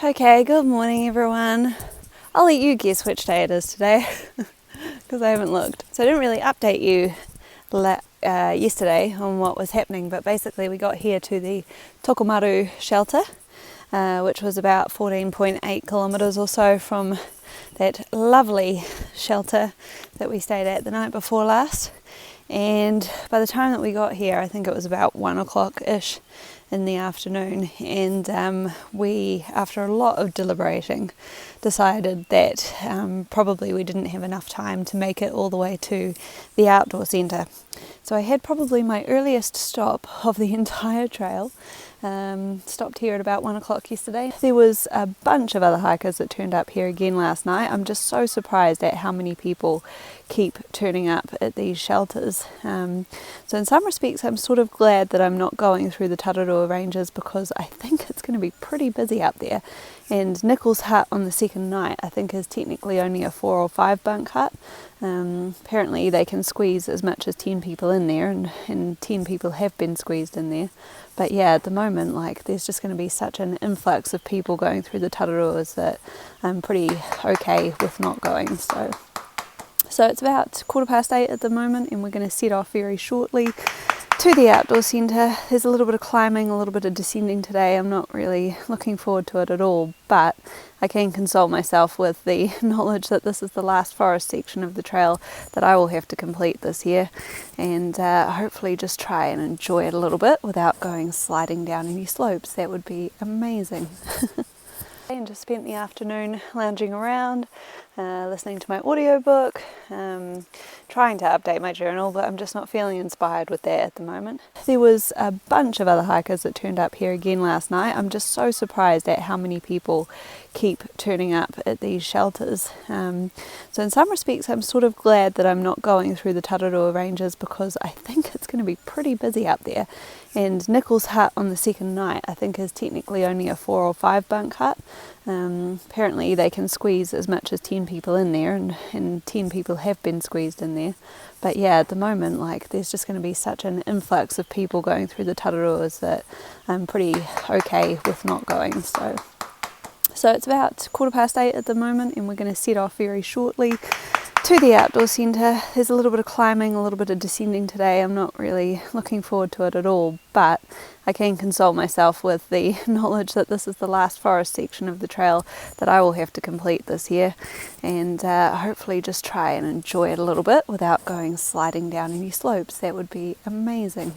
Okay, good morning everyone. I'll let you guess which day it is today because I haven't looked. So I didn't really update you yesterday on what was happening, but basically we got here to the Tokomaru shelter, which was about 14.8 kilometres or so from that lovely shelter that we stayed at the night before last. And by the time that we got here, I think it was about 1 o'clock-ish in the afternoon, and we, after a lot of deliberating, decided that probably we didn't have enough time to make it all the way to the outdoor centre. So I had probably my earliest stop of the entire trail. Stopped here at about 1 o'clock yesterday. There was a bunch of other hikers that turned up here again last night. I'm just so surprised at how many people keep turning up at these shelters. So in some respects I'm sort of glad that I'm not going through the Tararua Ranges, because I think it's going to be pretty busy up there. And Nichols' hut on the second night I think is technically only a 4 or 5 bunk hut. Apparently they can squeeze as much as 10 people in there, and 10 people have been squeezed in there. But yeah, at the moment, like, there's just going to be such an influx of people going through the Tararuas that I'm pretty okay with not going. So it's about 8:15 at the moment, and we're going to set off very shortly to the outdoor centre. There's a little bit of climbing, a little bit of descending today. I'm not really looking forward to it at all, but I can console myself with the knowledge that this is the last forest section of the trail that I will have to complete this year, and hopefully just try and enjoy it a little bit without going sliding down any slopes. That would be amazing. And just spent the afternoon lounging around, listening to my audiobook, trying to update my journal, but I'm just not feeling inspired with that at the moment. There was a bunch of other hikers that turned up here again last night. I'm just so surprised at how many people keep turning up at these shelters. So in some respects I'm sort of glad that I'm not going through the Tararua Ranges, because I think it's going to be pretty busy up there. And Nichols' hut on the second night I think is technically only a 4 or 5 bunk hut. Apparently they can squeeze as much as 10 people in there, and 10 people have been squeezed in there. But yeah, at the moment, like, there's just going to be such an influx of people going through the Tararuas that I'm pretty okay with not going. So it's about 8:15 at the moment, and we're going to set off very shortly to the outdoor centre. There's a little bit of climbing, a little bit of descending today. I'm not really looking forward to it at all, but I can console myself with the knowledge that this is the last forest section of the trail that I will have to complete this year, and hopefully just try and enjoy it a little bit without going sliding down any slopes. That would be amazing.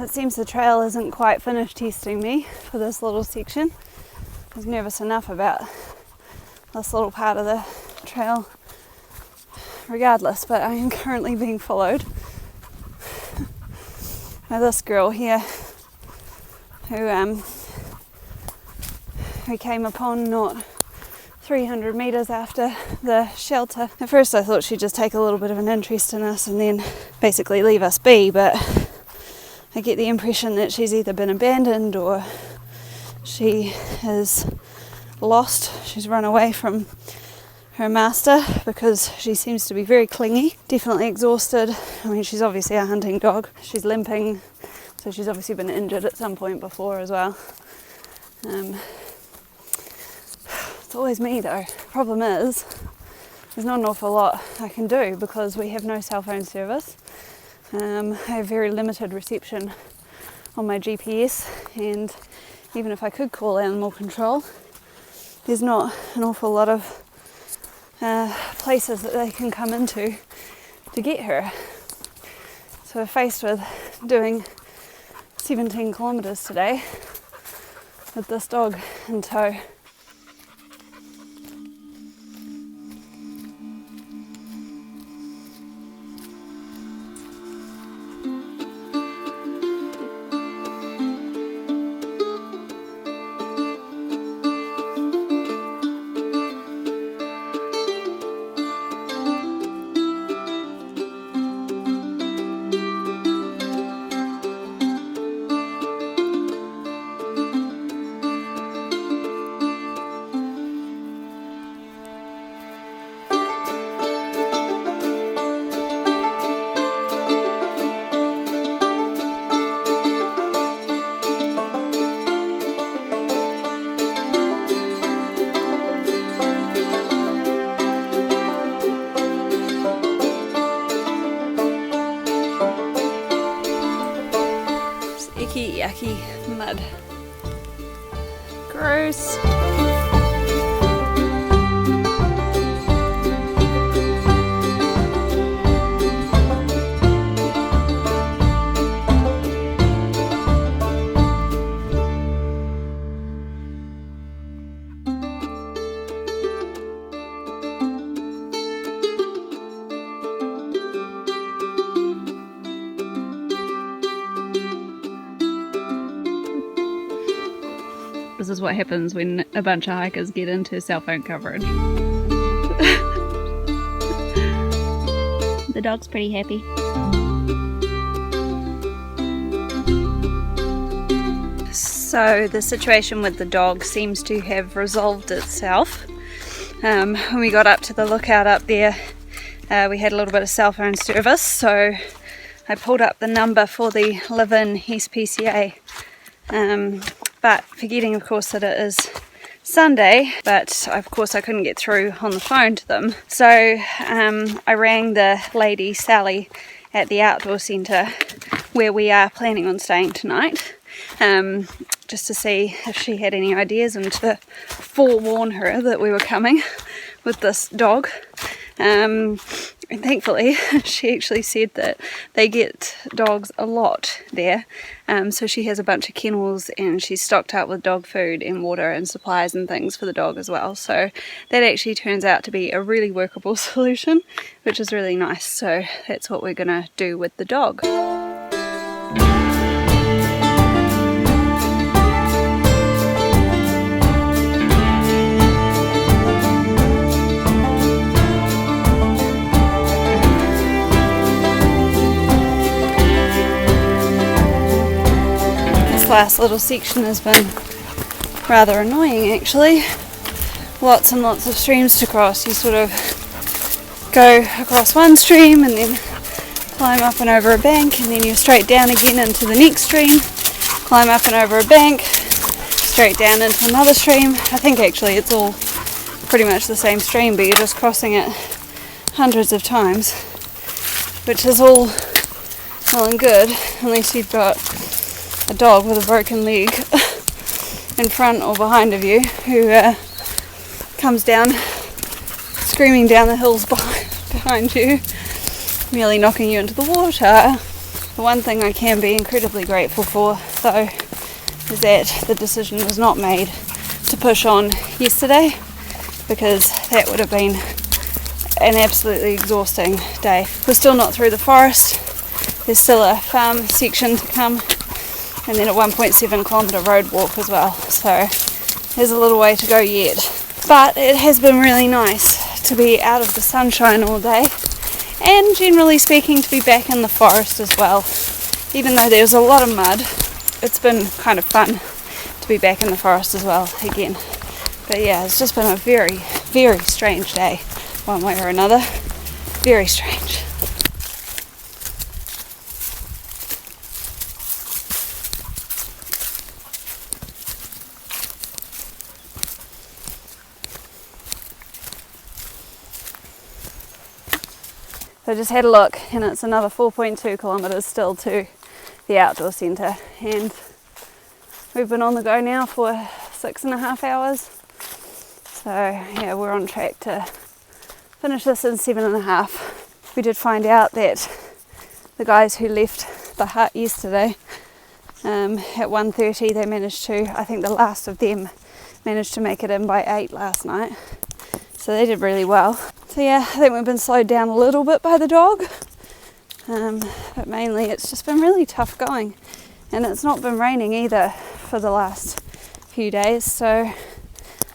It seems the trail isn't quite finished testing me for this little section. I was nervous enough about this little part of the trail regardless, but I am currently being followed by this girl here who came upon not 300 metres after the shelter. At first I thought she'd just take a little bit of an interest in us and then basically leave us be, but I get the impression that she's either been abandoned or she is lost. She's run away from her master, because she seems to be very clingy, definitely exhausted. I mean, she's obviously a hunting dog. She's limping, so she's obviously been injured at some point before as well. It's always me though. Problem is, there's not an awful lot I can do because we have no cell phone service. I have very limited reception on my GPS, and even if I could call animal control, there's not an awful lot of places that they can come into to get her. So we're faced with doing 17 kilometres today with this dog in tow. Icky, yucky mud. Gross. This is what happens when a bunch of hikers get into cell phone coverage. The dog's pretty happy. So the situation with the dog seems to have resolved itself. When we got up to the lookout up there, we had a little bit of cell phone service, so I pulled up the number for the live-in SPCA. But forgetting of course that it is Sunday, but of course I couldn't get through on the phone to them. So I rang the lady Sally at the outdoor centre where we are planning on staying tonight, just to see if she had any ideas and to forewarn her that we were coming with this dog. And thankfully she actually said that they get dogs a lot there, so she has a bunch of kennels and she's stocked up with dog food and water and supplies and things for the dog as well, so that actually turns out to be a really workable solution, which is really nice. So that's what we're gonna do with the dog. Last little section has been rather annoying actually. Lots and lots of streams to cross. You sort of go across one stream and then climb up and over a bank, and then you're straight down again into the next stream, climb up and over a bank, straight down into another stream. I think actually it's all pretty much the same stream, but you're just crossing it hundreds of times, which is all well and good unless you've got a dog with a broken leg in front or behind of you who comes down screaming down the hills behind you, nearly knocking you into the water. The one thing I can be incredibly grateful for though is that the decision was not made to push on yesterday, because that would have been an absolutely exhausting day. We're still not through the forest. There's still a farm section to come, and then a 1.7 kilometre road walk as well, so there's a little way to go yet. But it has been really nice to be out of the sunshine all day, and generally speaking to be back in the forest as well. Even though there's a lot of mud, it's been kind of fun to be back in the forest as well again. But yeah, it's just been a very, very strange day, one way or another. Very strange. So I just had a look, and it's another 4.2 kilometres still to the outdoor centre, and we've been on the go now for 6.5 hours. So yeah, we're on track to finish this in 7.5. We did find out that the guys who left the hut yesterday at 1:30, they managed to, I think the last of them managed to make it in by 8 last night. So they did really well. So yeah, I think we've been slowed down a little bit by the dog, but mainly it's just been really tough going, and it's not been raining either for the last few days, so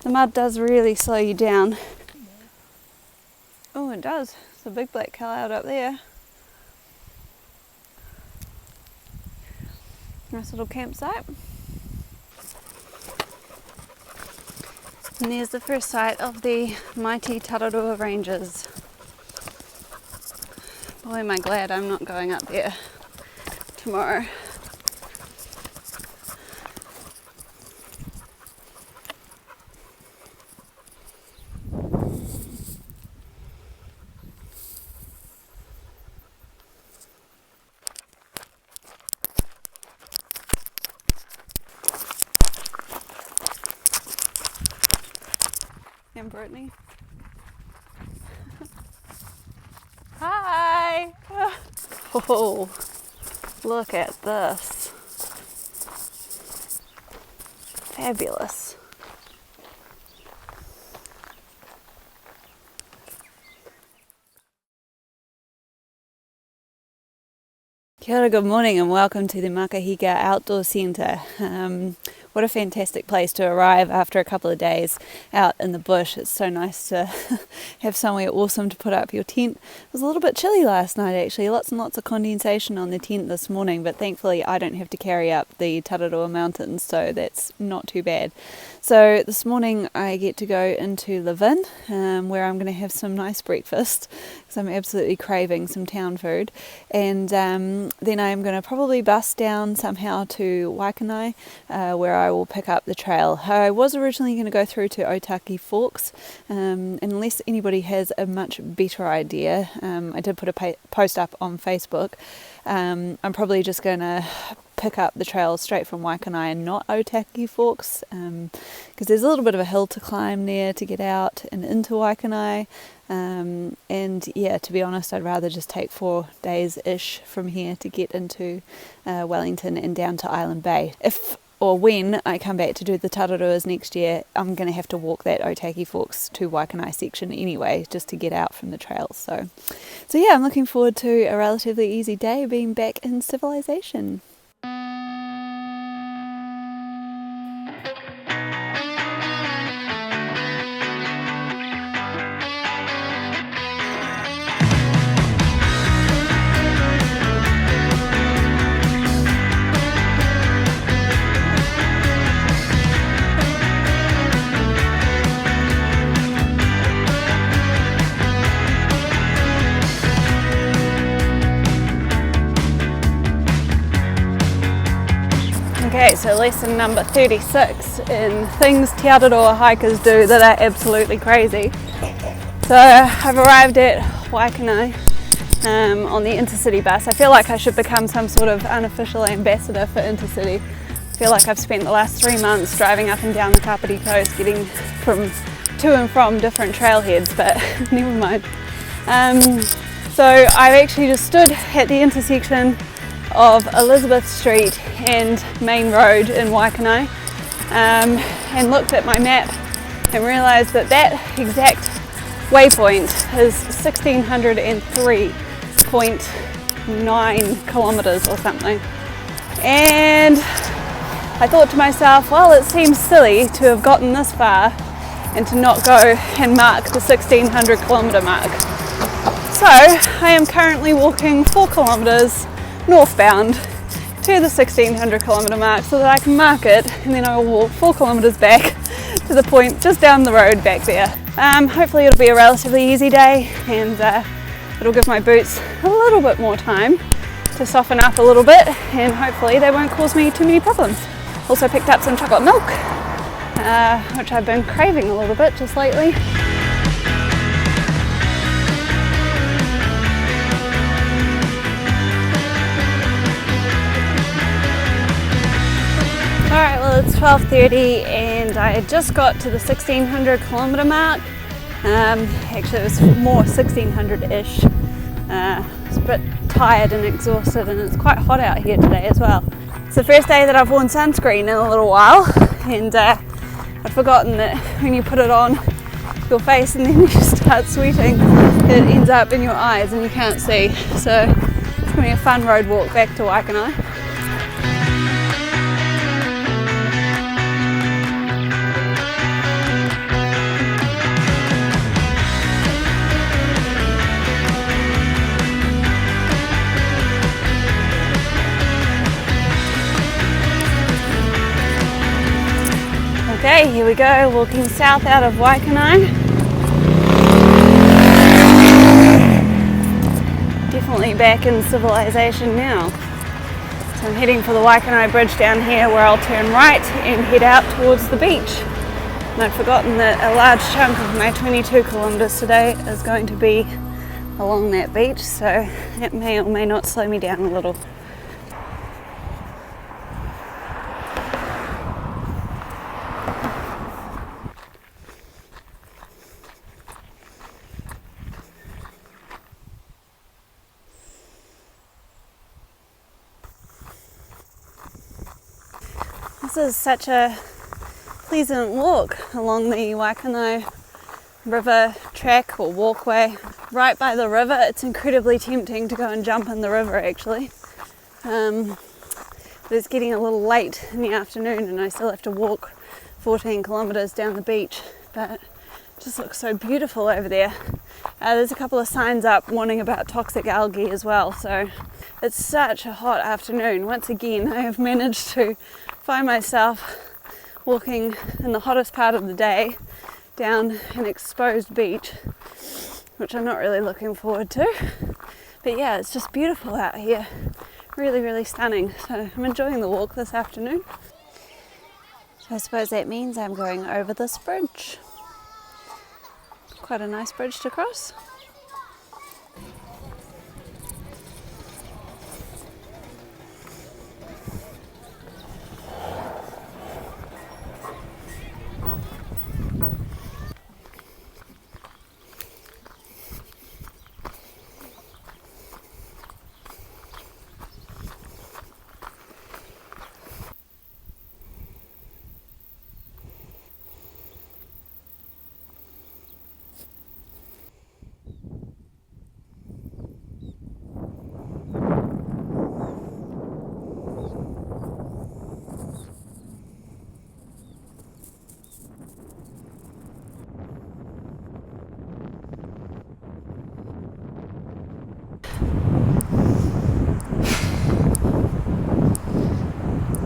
the mud does really slow you down. Oh, it does. It's a big black cloud up there. Nice little campsite. And there's the first sight of the mighty Tararua Ranges. Boy, am I glad I'm not going up there tomorrow. and Brittany. Hi! Oh, look at this. Fabulous. Kia ora, good morning and welcome to the Makahika Outdoor Centre. What a fantastic place to arrive after a couple of days out in the bush. It's so nice to have somewhere awesome to put up your tent. It was a little bit chilly last night actually, lots and lots of condensation on the tent this morning, but thankfully I don't have to carry up the Tararua mountains, so that's not too bad. So this morning I get to go into Levin, where I'm going to have some nice breakfast because I'm absolutely craving some town food, and then I'm going to probably bus down somehow to Waikanae, where I will pick up the trail. I was originally going to go through to Otaki Forks, unless anybody has a much better idea. I did put a post up on Facebook. I'm probably just going to pick up the trail straight from Waikanae and not Otaki Forks, because there's a little bit of a hill to climb there to get out and into Waikanae. And yeah, to be honest, I'd rather just take 4 days-ish from here to get into Wellington and down to Island Bay. If or when I come back to do the Tararuas next year, I'm going to have to walk that Otaki Forks to Waikanae section anyway, just to get out from the trails. So yeah, I'm looking forward to a relatively easy day being back in civilization. Okay, so lesson number 36 in things Te Araroa hikers do that are absolutely crazy. So I've arrived at Waikanae on the intercity bus. I feel like I should become some sort of unofficial ambassador for intercity. I feel like I've spent the last 3 months driving up and down the Kapiti coast, getting to and from different trailheads, but never mind. So I've actually just stood at the intersection of Elizabeth Street and Main Road in Waikanae, and looked at my map and realised that that exact waypoint is 1603.9 kilometres or something. And I thought to myself, well, it seems silly to have gotten this far and to not go and mark the 1600 kilometre mark. So I am currently walking 4 kilometres northbound to the 1600 kilometre mark so that I can mark it, and then I will walk 4 kilometres back to the point just down the road back there. Hopefully it'll be a relatively easy day, and it'll give my boots a little bit more time to soften up a little bit, and hopefully they won't cause me too many problems. Also picked up some chocolate milk, which I've been craving a little bit just lately. Alright, well it's 12:30 and I just got to the 1600 kilometre mark. Actually it was more 1600-ish. I was a bit tired and exhausted, and it's quite hot out here today as well. It's the first day that I've worn sunscreen in a little while, and I'd forgotten that when you put it on your face and then you start sweating, it ends up in your eyes and you can't see. So it's going to be a fun road walk back to Waikanae. Okay, here we go, walking south out of Waikanae. Definitely back in civilization now. So I'm heading for the Waikanae Bridge down here, where I'll turn right and head out towards the beach. And I'd forgotten that a large chunk of my 22 kilometres today is going to be along that beach, so it may or may not slow me down a little. This is such a pleasant walk along the Waikanae river track or walkway right by the river. It's incredibly tempting to go and jump in the river actually, but it's getting a little late in the afternoon and I still have to walk 14 kilometres down the beach, but it just looks so beautiful over there. There's a couple of signs up warning about toxic algae as well, so it's such a hot afternoon. Once again, I have managed to find myself walking in the hottest part of the day down an exposed beach, which I'm not really looking forward to. But yeah, it's just beautiful out here. Really, really stunning. So I'm enjoying the walk this afternoon. So I suppose that means I'm going over this bridge. Quite a nice bridge to cross.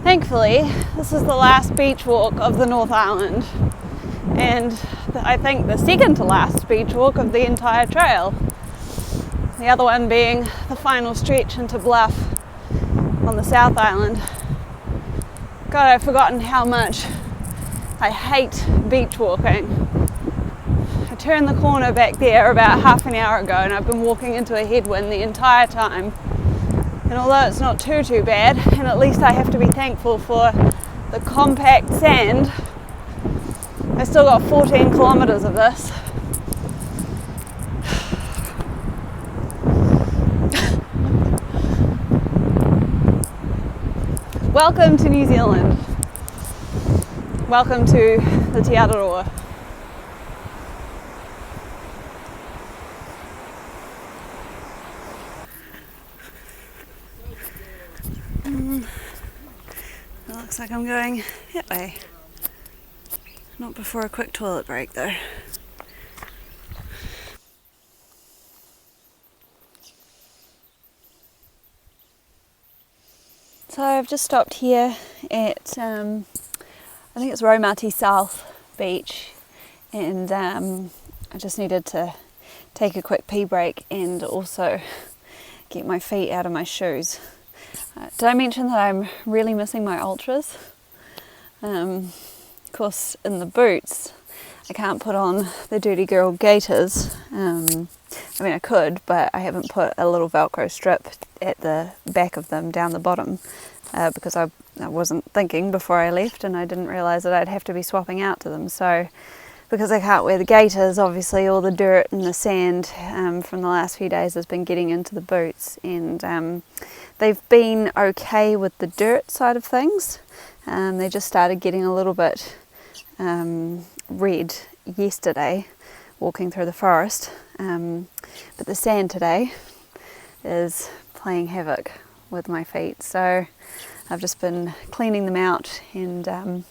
Thankfully, this is the last beach walk of the North Island, and I think the second to last beach walk of the entire trail. The other one being the final stretch into Bluff on the South Island. God, I've forgotten how much I hate beach walking. I turned the corner back there about half an hour ago and I've been walking into a headwind the entire time. And although it's not too bad, and at least I have to be thankful for the compact sand, I still got 14 kilometres of this. Welcome to New Zealand. Welcome to the Araroa. It looks like I'm going that way. Not before a quick toilet break though. So I've just stopped here at, I think it's Raumati South Beach, and I just needed to take a quick pee break and also get my feet out of my shoes. Did I mention that I'm really missing my ultras? Of course, in the boots, I can't put on the Dirty Girl gaiters. I mean, I could, but I haven't put a little Velcro strip at the back of them down the bottom because I wasn't thinking before I left, and I didn't realise that I'd have to be swapping out to them. So because I can't wear the gaiters, obviously all the dirt and the sand from the last few days has been getting into the boots, and they've been okay with the dirt side of things. They just started getting a little bit red yesterday walking through the forest, but the sand today is playing havoc with my feet, so I've just been cleaning them out and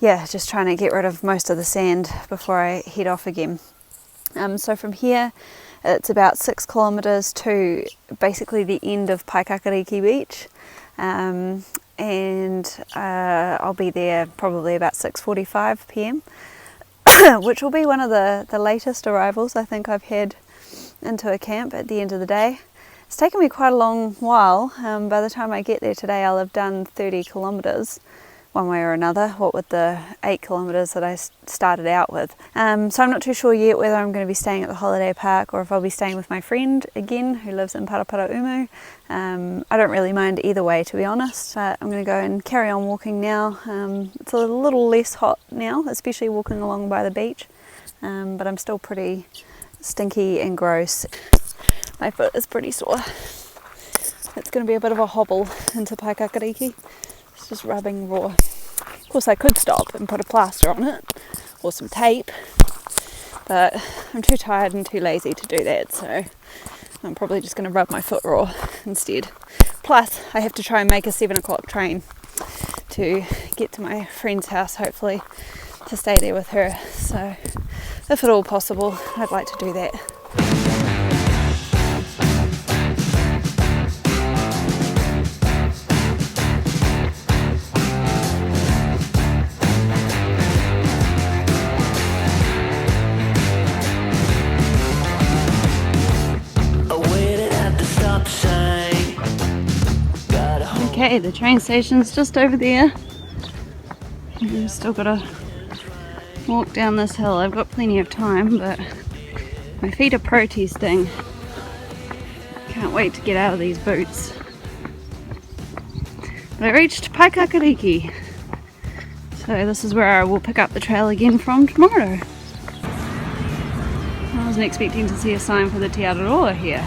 yeah, just trying to get rid of most of the sand before I head off again. So from here it's about 6 kilometres to basically the end of Paekakariki beach, and I'll be there probably about 6:45 p.m. which will be one of the latest arrivals I think I've had into a camp at the end of the day. It's taken me quite a long while. By the time I get there today I'll have done 30 kilometres one way or another, what with the 8 kilometres that I started out with. So I'm not too sure yet whether I'm going to be staying at the holiday park or if I'll be staying with my friend again who lives in Paraparaumu. I don't really mind either way, to be honest. I'm going to go and carry on walking now. It's a little less hot now, especially walking along by the beach, but I'm still pretty stinky and gross. My foot is pretty sore. It's going to be a bit of a hobble into Paekakariki. just rubbing raw. Of course I could stop and put a plaster on it or some tape, but I'm too tired and too lazy to do that, so I'm probably just going to rub my foot raw instead. Plus I have to try and make a 7 o'clock train to get to my friend's house, hopefully to stay there with her, so if at all possible I'd like to do that. Okay, the train station's just over there. I've still got to walk down this hill. I've got plenty of time, but my feet are protesting. Can't wait to get out of these boots. But I reached Paekakariki, so this is where I will pick up the trail again from tomorrow. I wasn't expecting to see a sign for the Te Araroa here.